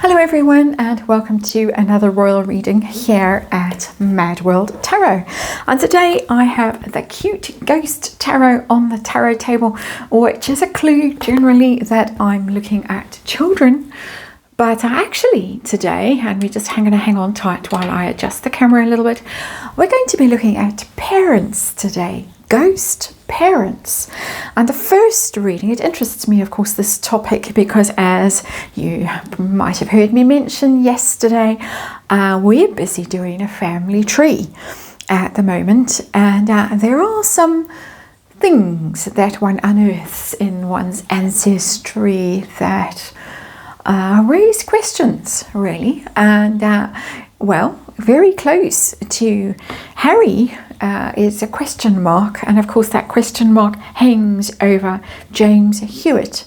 Hello everyone, and welcome to another royal reading here at Mad World Tarot. And today I have the cute ghost tarot on the tarot table, which is a clue generally that I'm looking at children. But actually today, and we're just going to hang on tight while I adjust the camera a little bit, we're going to be looking at parents today. Ghost parents. And the first reading, it interests me, of course, this topic, because as you might have heard me mention yesterday, we're busy doing a family tree at the moment, and there are some things that one unearths in one's ancestry that raise questions, really. And well, very close to Harry is a question mark, and of course that question mark hangs over James Hewitt.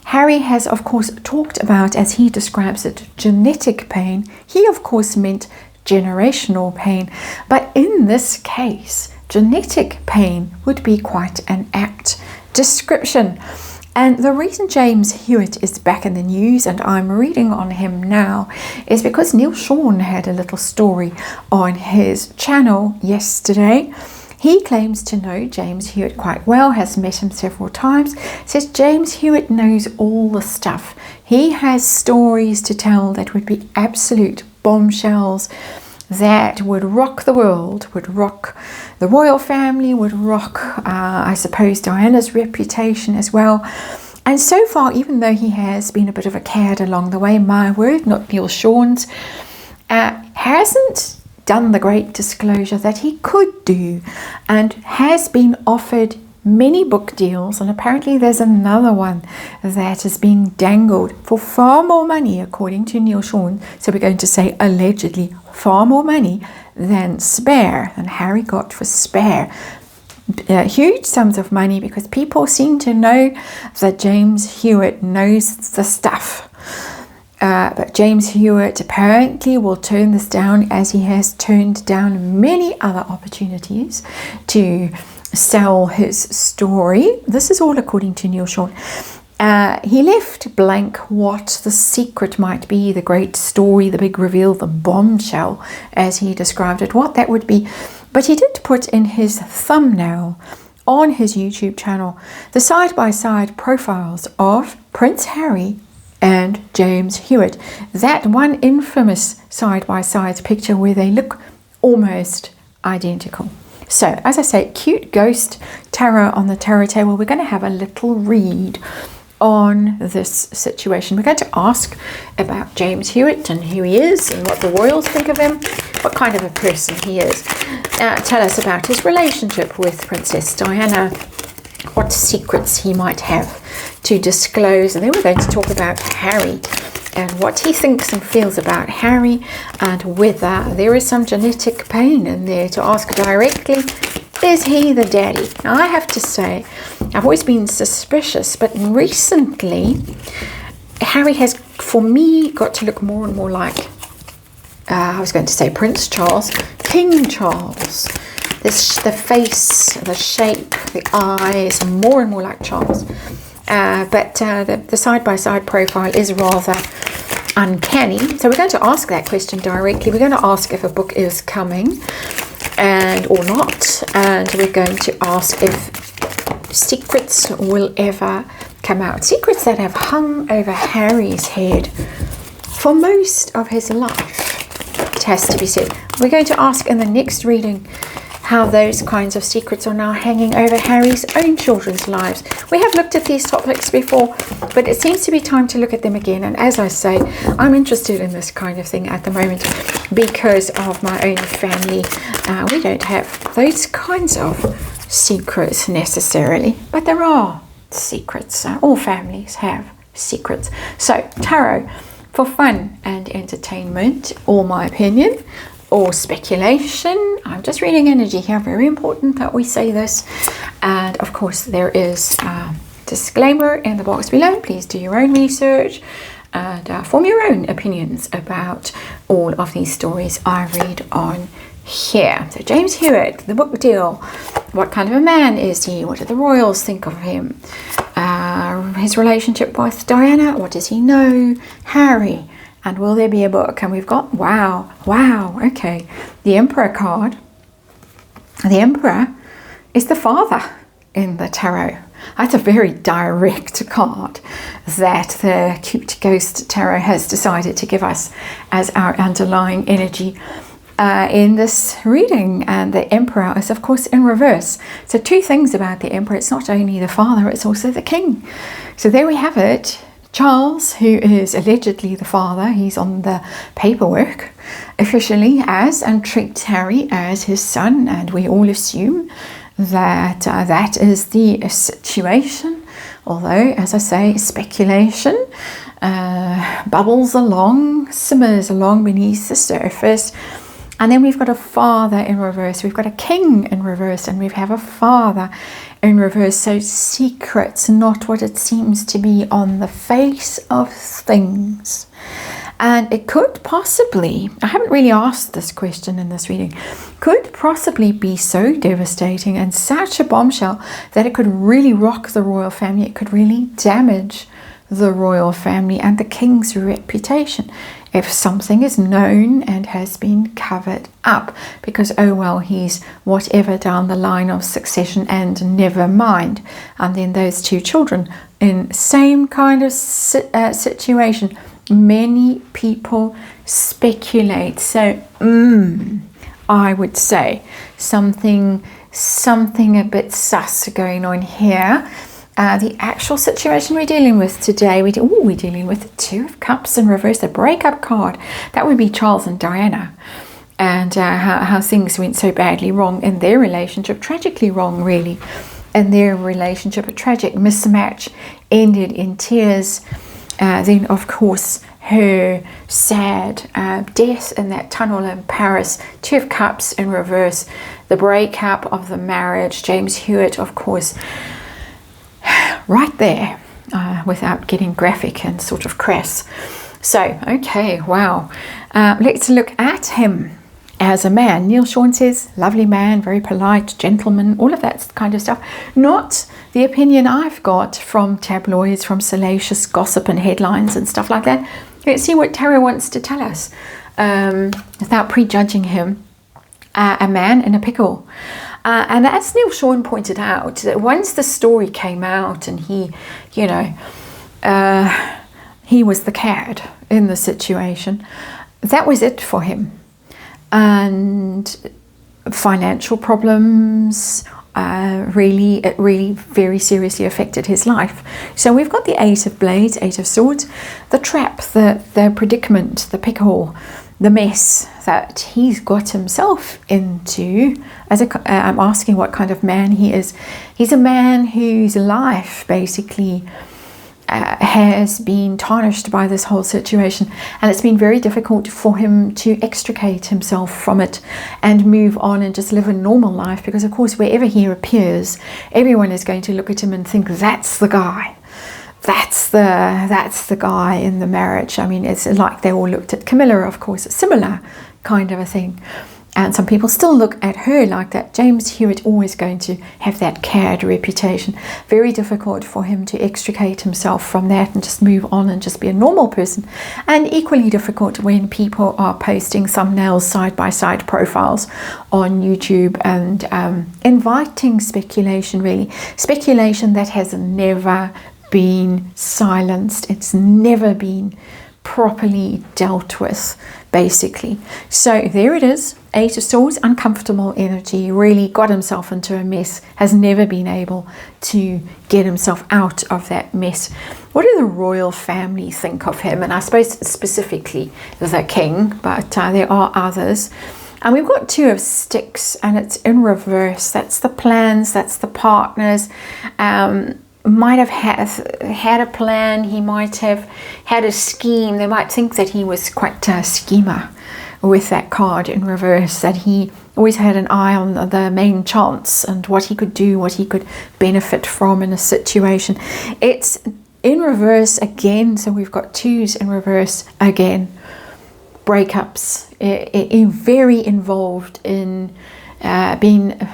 Harry has, of course, talked about, as he describes it, genetic pain. He, of course, meant generational pain, but in this case, genetic pain would be quite an apt description. And the reason James Hewitt is back in the news, and I'm reading on him now, is because Neil Sean had a little story on his channel yesterday. He claims to know James Hewitt quite well, has met him several times, says James Hewitt knows all the stuff. He has stories to tell that would be absolute bombshells, that would rock the world, would rock the royal family, would rock, I suppose, Diana's reputation as well. And so far, even though he has been a bit of a cad along the way, my word, not Neil Sean's, hasn't done the great disclosure that he could do, and has been offered many book deals, and apparently there's another one that is being dangled for far more money, according to Neil Sean. So we're going to say allegedly far more money than Harry got for Spare. Huge sums of money, because people seem to know that James Hewitt knows the stuff. But James Hewitt apparently will turn this down, as he has turned down many other opportunities to sell his story. This is all according to Neil Sean. He left blank what the secret might be, the great story, the big reveal, the bombshell, as he described it, what that would be. But he did put in his thumbnail on his YouTube channel the side-by-side profiles of Prince Harry and James Hewitt. That one infamous side-by-side picture where they look almost identical. So, as I say, cute ghost tarot on the tarot table. We're going to have a little read on this situation. We're going to ask about James Hewitt and who he is and what the royals think of him, what kind of a person he is. Tell us about his relationship with Princess Diana, what secrets he might have to disclose. And then we're going to talk about Harry and what he thinks and feels about Harry, and whether there is some genetic pain in there, to ask directly, is he the daddy? Now, I have to say, I've always been suspicious, but recently Harry has, for me, got to look more and more like, I was going to say Prince Charles, King Charles. The face, the shape, the eyes, more and more like Charles. But the side-by-side profile is rather uncanny. So we're going to ask that question directly. We're going to ask if a book is coming or not. And we're going to ask if secrets will ever come out. Secrets that have hung over Harry's head for most of his life, it has to be said. We're going to ask in the next reading how those kinds of secrets are now hanging over Harry's own children's lives. We have looked at these topics before, but it seems to be time to look at them again. And as I say, I'm interested in this kind of thing at the moment because of my own family. We don't have those kinds of secrets necessarily, but there are secrets. All families have secrets. So, tarot for fun and entertainment, or my opinion, or speculation. I'm just reading energy here. Very important that we say this. And of course, there is a disclaimer in the box below. Please do your own research and form your own opinions about all of these stories I read on here. So James Hewitt, the book deal. What kind of a man is he? What do the royals think of him? His relationship with Diana. What does he know? Harry And will there be a book? And we've got, wow, okay. The Emperor card. The Emperor is the father in the tarot. That's a very direct card that the Cute Ghost Tarot has decided to give us as our underlying energy in this reading. And the Emperor is, of course, in reverse. So two things about the Emperor. It's not only the father, it's also the king. So there we have it. Charles, who is allegedly the father, he's on the paperwork officially as, and treats Harry as his son, and we all assume that that is the situation, although, as I say, speculation bubbles along, simmers along beneath the surface. And then we've got a father in reverse, we've got a king in reverse, and we have a father in reverse. So secrets, not what it seems to be on the face of things. And it could possibly, I haven't really asked this question in this reading, could possibly be so devastating and such a bombshell that it could really rock the royal family. It could really damage the royal family and the king's reputation if something is known and has been covered up, because oh well, he's whatever down the line of succession and never mind. And then those two children in same kind of situation. Many people speculate. So I would say something a bit sus going on here. The actual situation we're dealing with today, we're dealing with the Two of Cups in reverse, the breakup card. That would be Charles and Diana, and how things went so badly wrong in their relationship, tragically wrong really, in their relationship. A tragic mismatch ended in tears. Then, of course, her sad death in that tunnel in Paris. Two of Cups in reverse, the breakup of the marriage. James Hewitt, of course, right there, without getting graphic and sort of crass. So, okay, wow. Let's look at him as a man. Neil Sean says, lovely man, very polite, gentleman, all of that kind of stuff. Not the opinion I've got from tabloids, from salacious gossip and headlines and stuff like that. Let's see what Tarot wants to tell us without prejudging him. A man in a pickle. And as Neil Sean pointed out, that once the story came out and he was the cad in the situation, that was it for him. And financial problems really very seriously affected his life. So we've got the Eight of Blades, Eight of Swords, the trap, the predicament, the pickle, the mess that he's got himself into. I'm asking what kind of man he is. He's a man whose life basically has been tarnished by this whole situation, and it's been very difficult for him to extricate himself from it and move on and just live a normal life, because of course wherever he appears, everyone is going to look at him and think, that's the guy. That's the guy in the marriage. I mean, it's like they all looked at Camilla, of course, a similar kind of a thing. And some people still look at her like that. James Hewitt always going to have that cad reputation. Very difficult for him to extricate himself from that and just move on and just be a normal person. And equally difficult when people are posting thumbnails, side-by-side profiles on YouTube and inviting speculation, really. Speculation that has never been silenced. It's never been properly dealt with, basically. So there it is. Eight of Swords, uncomfortable energy, really got himself into a mess, has never been able to get himself out of that mess. What do the royal family think of him? And I suppose specifically the king, but there are others. And we've got Two of Sticks, and it's in reverse. That's the plans, that's the partners. Might have had a plan, he might have had a scheme. They might think that he was quite a schemer with that card in reverse, that he always had an eye on the main chance and what he could do, what he could benefit from in a situation. It's in reverse again, so we've got twos in reverse again. Breakups, very involved in being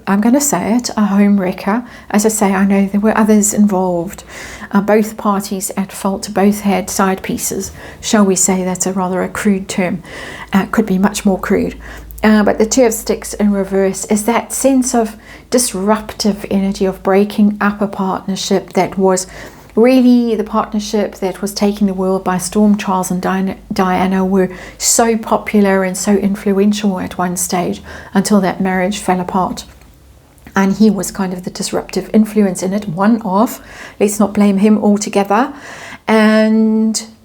I'm going to say it, a home wrecker. As I say, I know there were others involved. Both parties at fault, both had side pieces. Shall we say that's a crude term. Could be much more crude. But the Two of Sticks in reverse is that sense of disruptive energy of breaking up a partnership that was really the partnership that was taking the world by storm. Charles and Diana were so popular and so influential at one stage until that marriage fell apart. And he was kind of the disruptive influence in it, one of. Let's not blame him altogether.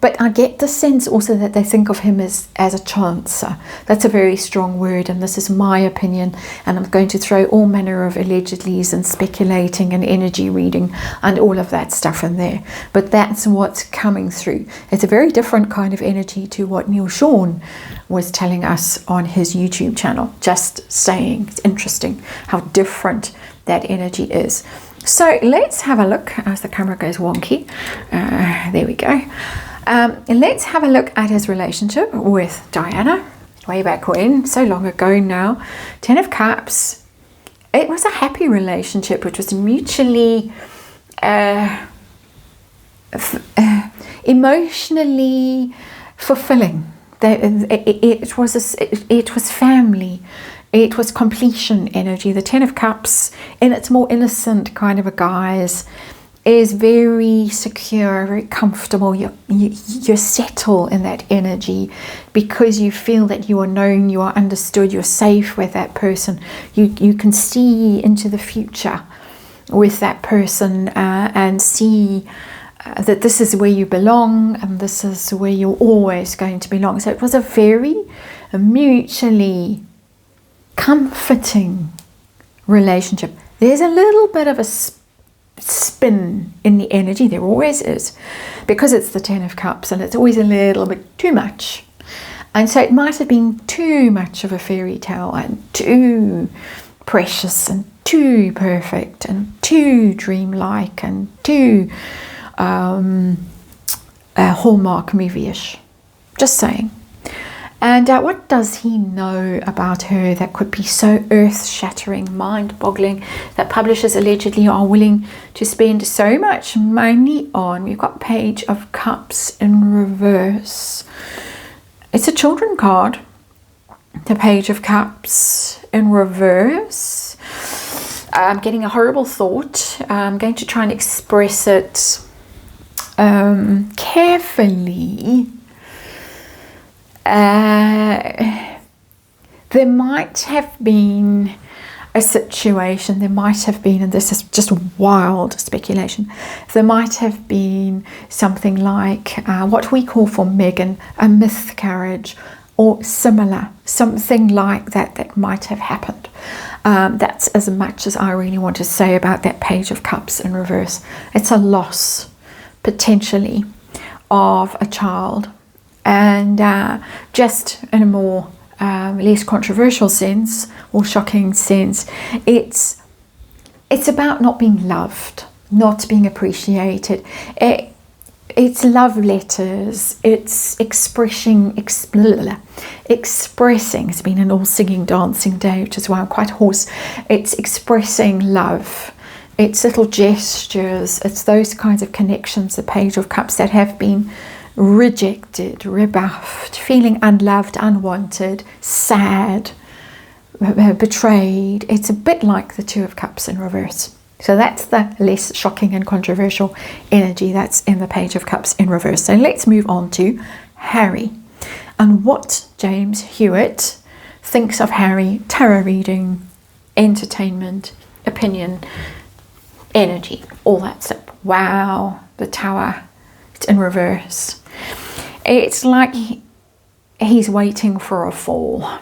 But I get the sense also that they think of him as a chancer. That's a very strong word, and this is my opinion. And I'm going to throw all manner of allegedlys and speculating and energy reading and all of that stuff in there. But that's what's coming through. It's a very different kind of energy to what Neil Sean was telling us on his YouTube channel. Just saying, it's interesting how different that energy is. So let's have a look as the camera goes wonky. There we go. Let's have a look at his relationship with Diana. Way back when, so long ago now. 10 of Cups. It was a happy relationship, which was mutually emotionally fulfilling. It was family. It was completion energy. The 10 of Cups, in its more innocent kind of a guise, is very secure, very comfortable. You settle in that energy because you feel that you are known, you are understood, you're safe with that person. You can see into the future with that person and see that this is where you belong and this is where you're always going to belong. So it was a very mutually comforting relationship. There's a little bit of a spin in the energy, there always is, because it's the 10 of Cups and it's always a little bit too much. And so it might have been too much of a fairy tale and too precious and too perfect and too dreamlike and too Hallmark movie-ish. Just saying. And what does he know about her that could be so earth-shattering, mind-boggling, that publishers allegedly are willing to spend so much money on? We've got Page of Cups in reverse. It's a children card. The Page of Cups in reverse. I'm getting a horrible thought. I'm going to try and express it carefully. There might have been a situation, there might have been, and this is just wild speculation, there might have been something like what we call for Meghan a miscarriage or similar, something like that might have happened. That's as much as I really want to say about that Page of Cups in reverse. It's a loss potentially of a child. And just in a more less controversial sense or shocking sense, it's about not being loved, not being appreciated. It's love letters. It's expressing. It's been an all singing, dancing day, which is why I'm quite hoarse. It's expressing love. It's little gestures. It's those kinds of connections, the Page of Cups, that have been rejected, rebuffed, feeling unloved, unwanted, sad, betrayed. It's a bit like the Two of Cups in reverse. So that's the less shocking and controversial energy that's in the Page of Cups in reverse. So let's move on to Harry and what James Hewitt thinks of Harry, tarot reading, entertainment, opinion, energy, all that stuff. Wow, the Tower, it's in reverse. It's like he's waiting for a fall.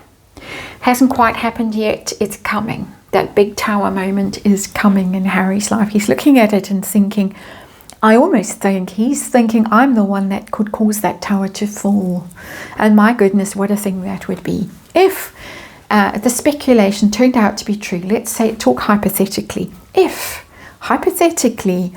Hasn't quite happened yet, it's coming. That big Tower moment is coming in Harry's life. He's looking at it and thinking, I almost think he's thinking I'm the one that could cause that tower to fall. And my goodness, what a thing that would be. If the speculation turned out to be true, let's say, talk hypothetically. If, hypothetically,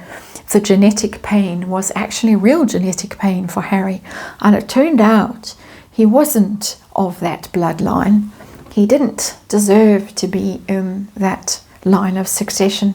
the genetic pain was actually real genetic pain for Harry, and it turned out he wasn't of that bloodline, he didn't deserve to be in that line of succession.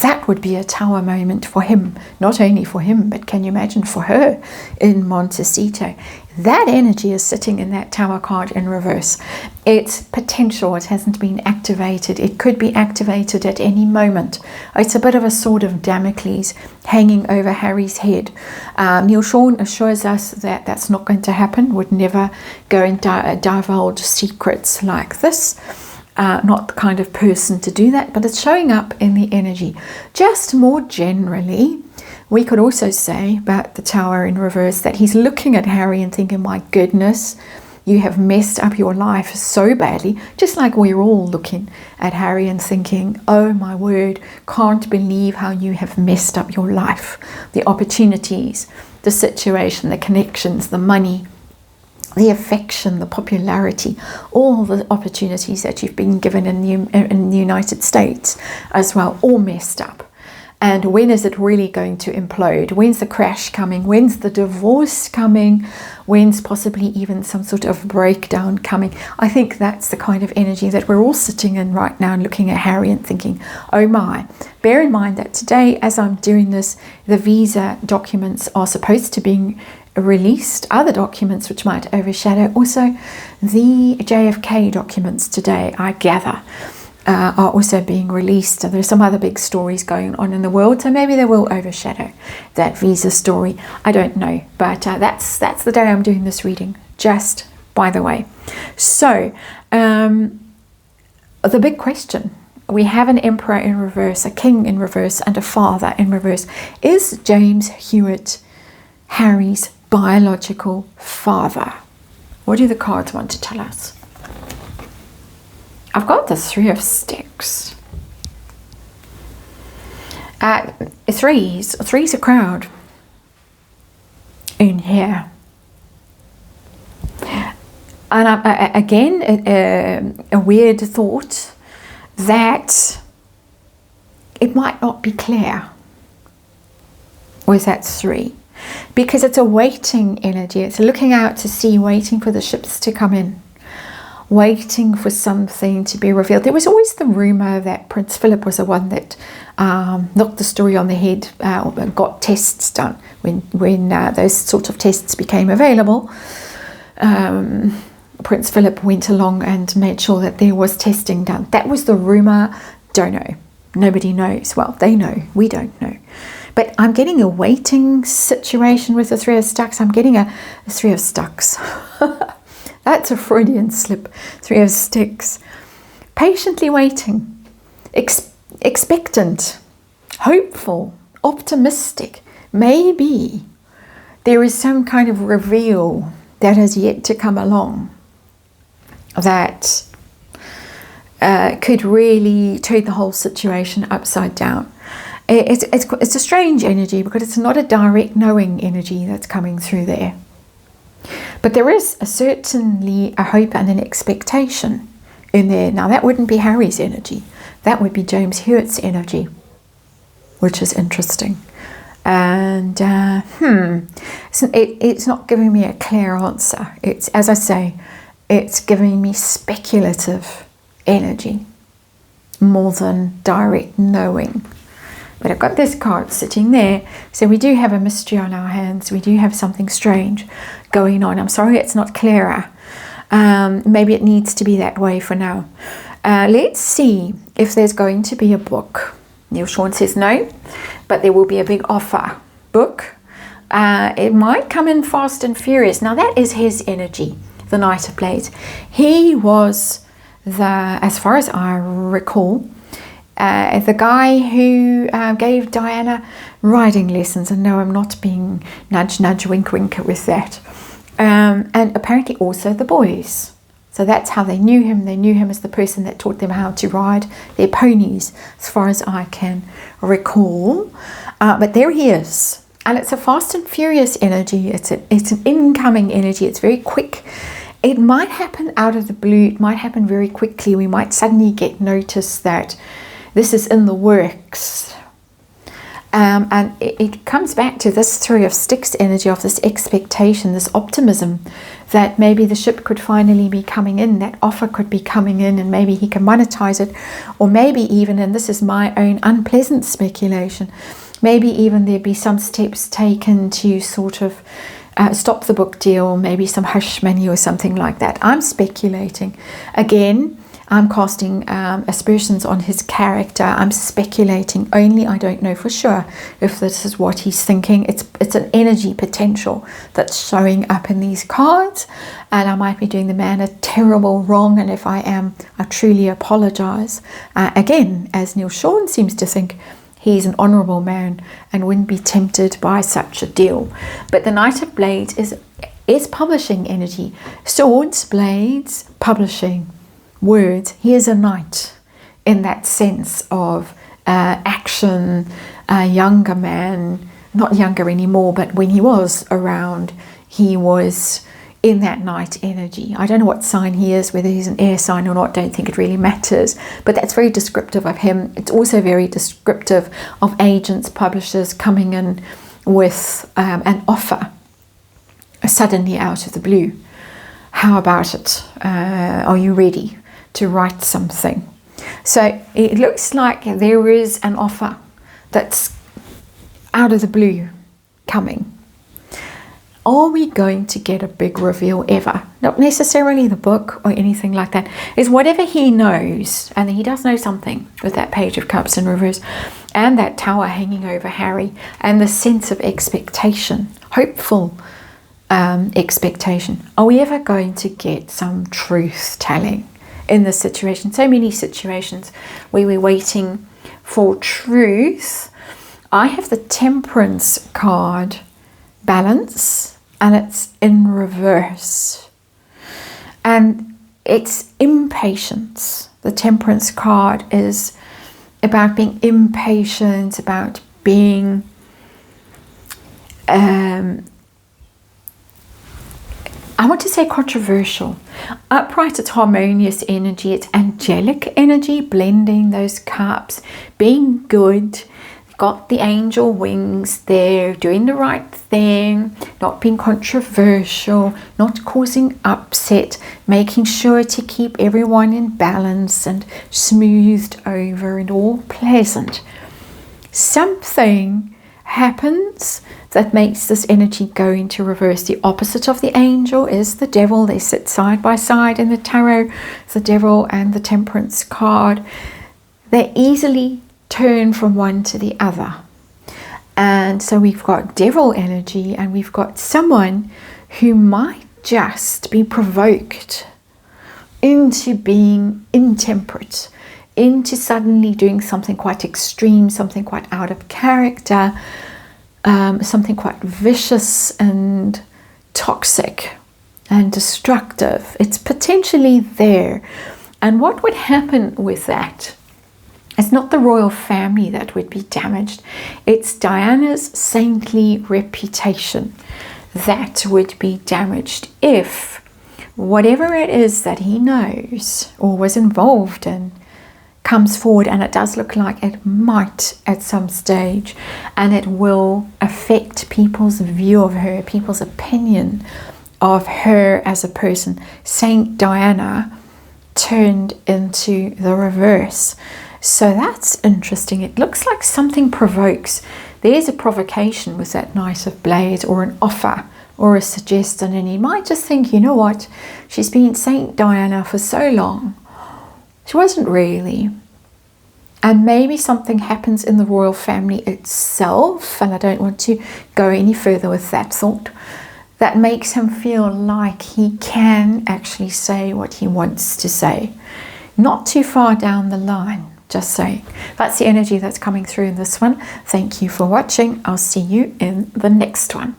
That would be a tower moment for him, not only for him, but can you imagine for her in Montecito? That energy is sitting in that tower card in reverse. It's potential, it hasn't been activated. It could be activated at any moment. It's a bit of a sword of Damocles hanging over Harry's head. Neil Sean assures us that that's not going to happen, would never go and divulge secrets like this. Not the kind of person to do that, but it's showing up in the energy. Just more generally, we could also say about the tower in reverse that he's looking at Harry and thinking, my goodness, you have messed up your life so badly, just like we're all looking at Harry and thinking, oh my word, can't believe how you have messed up your life. The opportunities, the situation, the connections, the money, the affection, the popularity, all the opportunities that you've been given in the United States as well, all messed up. And when is it really going to implode? When's the crash coming? When's the divorce coming? When's possibly even some sort of breakdown coming? I think that's the kind of energy that we're all sitting in right now and looking at Harry and thinking, oh my. Bear in mind that today, as I'm doing this, the visa documents are supposed to be released. Other documents which might overshadow, also the JFK documents today, I gather, are also being released. So there's some other big stories going on in the world, so maybe they will overshadow that visa story. I don't know, but that's the day I'm doing this reading, just by the way. So the big question, we have an emperor in reverse, a king in reverse, and a father in reverse. Is James Hewitt Harry's biological father? What do the cards want to tell us? I've got the Three of Sticks. Three's a crowd in here. And again, a weird thought that it might not be clear with that three, because it's a waiting energy. It's looking out to sea, waiting for the ships to come in, waiting for something to be revealed. There was always the rumor that Prince Philip was the one that knocked the story on the head, got tests done when those sort of tests became available. Prince Philip went along and made sure that there was testing done. That was the rumor. Don't know. Nobody knows. Well, they know. We don't know. But I'm getting a waiting situation with the Three of Sticks. I'm getting a Three of Sticks. That's a Freudian slip. Three of Sticks. Patiently waiting. Expectant. Hopeful. Optimistic. Maybe there is some kind of reveal that has yet to come along that could really turn the whole situation upside down. It's a strange energy because it's not a direct knowing energy that's coming through there. But there is certainly a hope and an expectation in there. Now that wouldn't be Harry's energy. That would be James Hewitt's energy, which is interesting. And it's not giving me a clear answer. It's, as I say, it's giving me speculative energy more than direct knowing. But I've got this card sitting there, so we do have a mystery on our hands. We do have something strange going on. I'm sorry it's not clearer. Maybe it needs to be that way for now. Let's see if there's going to be a book. Neil Sean says no, but there will be a big offer book. It might come in fast and furious. Now that is his energy, the Knight of Blades. He was as far as I recall, the guy who gave Diana riding lessons. And no, I'm not being nudge, nudge, wink, wink with that. And apparently also the boys. So that's how they knew him. They knew him as the person that taught them how to ride their ponies, as far as I can recall. But there he is. And it's a fast and furious energy. It's an incoming energy. It's very quick. It might happen out of the blue. It might happen very quickly. We might suddenly get notice that this is in the works. And it comes back to this Three of Sticks energy of this expectation, this optimism that maybe the ship could finally be coming in, that offer could be coming in, and maybe he can monetize it. Or maybe even, and this is my own unpleasant speculation, maybe even there'd be some steps taken to sort of stop the book deal, maybe some hush money or something like that. I'm speculating. Again, I'm casting aspersions on his character. I'm speculating only. I don't know for sure if this is what he's thinking. It's an energy potential that's showing up in these cards, and I might be doing the man a terrible wrong, and if I am, I truly apologize. Again, as Neil Sean seems to think, he's an honorable man and wouldn't be tempted by such a deal. But the Knight of Blades is publishing energy. Swords, blades, publishing. Words. He is a knight in that sense of action, a younger man, not younger anymore, but when he was around, he was in that knight energy. I don't know what sign he is, whether he's an air sign or not, don't think it really matters, but that's very descriptive of him. It's also very descriptive of agents, publishers coming in with an offer suddenly out of the blue. How about it? Are you ready to write something? So it looks like there is an offer that's out of the blue coming. Are we going to get a big reveal ever? Not necessarily the book or anything like that. It's whatever he knows, and he does know something with that Page of Cups in reverse and that tower hanging over Harry and the sense of expectation, hopeful expectation. Are we ever going to get some truth telling in this situation? So many situations where we're waiting for truth. I have the Temperance card, balance, and it's in reverse, and it's impatience. The Temperance card is about being impatient, about being I want to say controversial. Upright, it's harmonious energy, it's angelic energy, blending those cups, being good, got the angel wings there, doing the right thing, not being controversial, not causing upset, making sure to keep everyone in balance and smoothed over and all pleasant. Something happens that makes this energy go into reverse. The opposite of the angel is the devil. They sit side by side in the tarot, the devil and the Temperance card. They easily turn from one to the other. And so we've got devil energy, and we've got someone who might just be provoked into being intemperate, into suddenly doing something quite extreme, something quite out of character, something quite vicious and toxic and destructive. It's potentially there. And what would happen with that? It's not the royal family that would be damaged. It's Diana's saintly reputation that would be damaged if whatever it is that he knows or was involved in comes forward, and it does look like it might at some stage, and it will affect people's view of her, people's opinion of her as a person. Saint Diana turned into the reverse. So that's interesting. It looks like something provokes. There's a provocation with that Knight of Blades, or an offer or a suggestion, and he might just think, you know what, she's been Saint Diana for so long. She wasn't really. And maybe something happens in the royal family itself, and I don't want to go any further with that thought, that makes him feel like he can actually say what he wants to say. Not too far down the line, just saying. That's the energy that's coming through in this one. Thank you for watching. I'll see you in the next one.